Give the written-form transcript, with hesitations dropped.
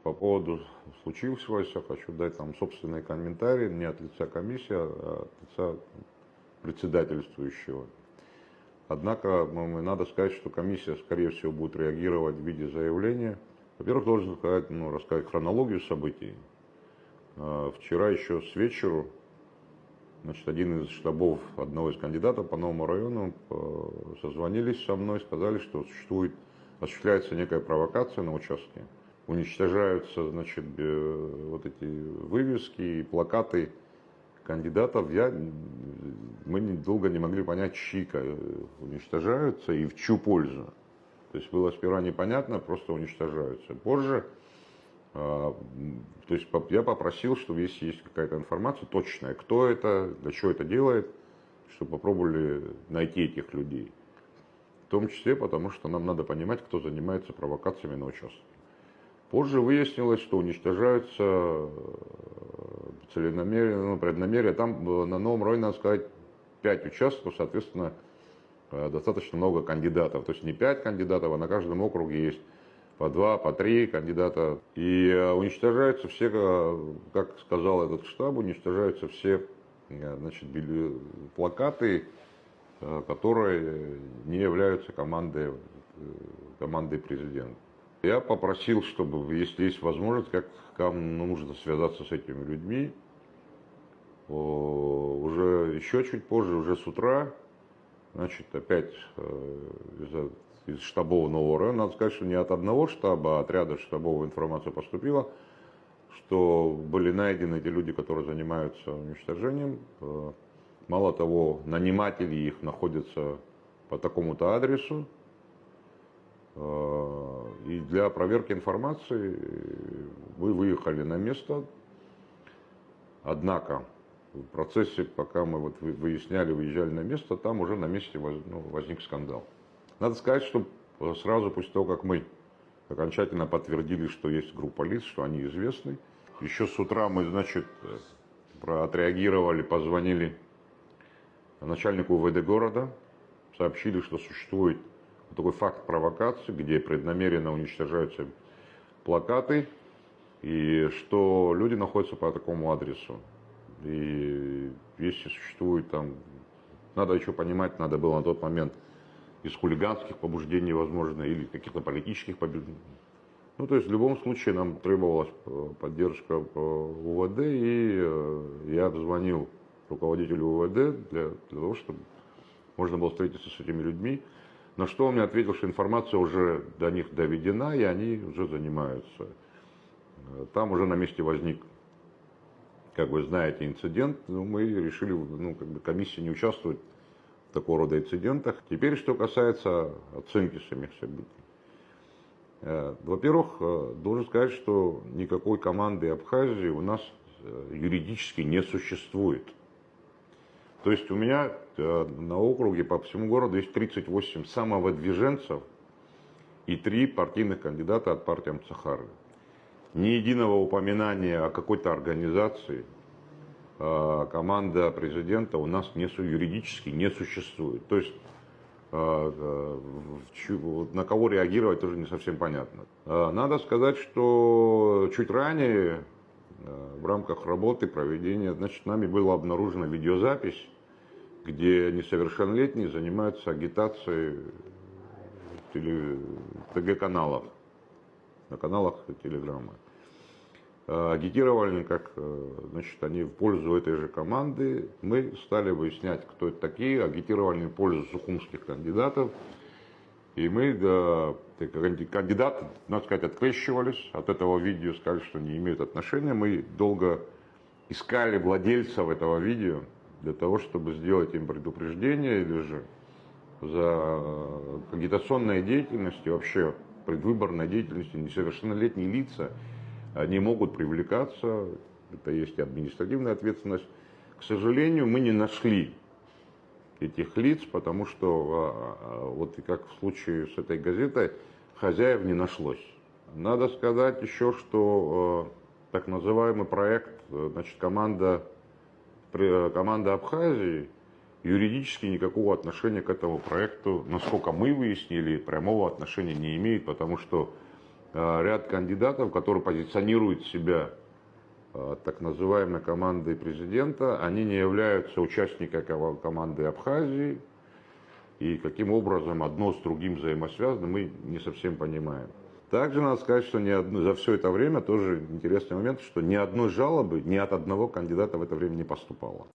По поводу случившегося хочу дать там собственные комментарии не от лица комиссии, а от лица председательствующего. Однако надо сказать, что комиссия, скорее всего, будет реагировать в виде заявления. Во-первых, должен сказать, рассказать хронологию событий. Вчера еще с вечеру, один из штабов одного из кандидатов по новому району созвонились со мной, сказали, что осуществляется некая провокация на участке. Уничтожаются, вот эти вывески и плакаты кандидатов. Мы долго не могли понять, чьи уничтожаются и в чью пользу. То есть было сперва непонятно, просто уничтожаются. Позже, я попросил, чтобы если есть какая-то информация точная, кто это, для чего это делает, чтобы попробовали найти этих людей. В том числе потому, что нам надо понимать, кто занимается провокациями на участке. Позже выяснилось, что уничтожаются целенамеренно, преднамеренно. Там на новом районе, надо сказать, 5 участков, соответственно, достаточно много кандидатов. То есть не 5 кандидатов, а на каждом округе есть по 2, по 3 кандидата. И уничтожаются все, как сказал этот штаб, уничтожаются все плакаты, которые не являются командой президента. Я попросил, чтобы, если есть возможность, как нужно связаться с этими людьми. Уже еще чуть позже, уже с утра, опять из штабов нового района, надо сказать, что не от одного штаба, а от ряда штабов информация поступила, что были найдены эти люди, которые занимаются уничтожением. Мало того, наниматели их находятся по такому-то адресу. И для проверки информации мы выехали на место. Однако в процессе, пока мы выезжали на место, там уже на месте возник скандал. Надо сказать, что сразу после того, как мы окончательно подтвердили, что есть группа лиц, что они известны, еще с утра мы, отреагировали, позвонили начальнику УВД города, сообщили, что существует такой факт провокации, где преднамеренно уничтожаются плакаты, и что люди находятся по такому адресу. И если существует там, надо еще понимать, надо было на тот момент из хулиганских побуждений, возможно, или каких-то политических побуждений. То есть в любом случае нам требовалась поддержка УВД, и я обзвонил руководителю УВД для того, чтобы можно было встретиться с этими людьми. На что он мне ответил, что информация уже до них доведена, и они уже занимаются. Там уже на месте возник, как вы знаете, инцидент. Мы решили, комиссия не участвует в такого рода инцидентах. Теперь, что касается оценки самих событий. Во-первых, должен сказать, что никакой команды Абхазии у нас юридически не существует. То есть у меня на округе по всему городу есть 38 самовыдвиженцев и 3 партийных кандидата от партии Амцахары. Ни единого упоминания о какой-то организации команда президента у нас юридически не существует. То есть на кого реагировать тоже не совсем понятно. Надо сказать, что чуть ранее в рамках работы, проведения, нами была обнаружена видеозапись, где несовершеннолетние занимаются агитацией ТГ-каналов, на каналах Телеграма. Агитировали, они в пользу этой же команды. Мы стали выяснять, кто это такие, агитировали в пользу сухумских кандидатов. И мы, кандидаты, надо сказать, открещивались от этого видео, сказали, что не имеют отношения. Мы долго искали владельцев этого видео для того, чтобы сделать им предупреждение или же за агитационной деятельностью, вообще предвыборной деятельностью несовершеннолетние лица, они могут привлекаться, это есть и административная ответственность. К сожалению, мы не нашли этих лиц, потому что, вот и как в случае с этой газетой, хозяев не нашлось. Надо сказать еще, что так называемый проект, команда Абхазии юридически никакого отношения к этому проекту, насколько мы выяснили, прямого отношения не имеет, потому что ряд кандидатов, которые позиционируют себя так называемой командой президента, они не являются участниками команды Абхазии, и каким образом одно с другим взаимосвязано, мы не совсем понимаем. Также надо сказать, что за все это время, тоже интересный момент, что ни одной жалобы ни от одного кандидата в это время не поступало.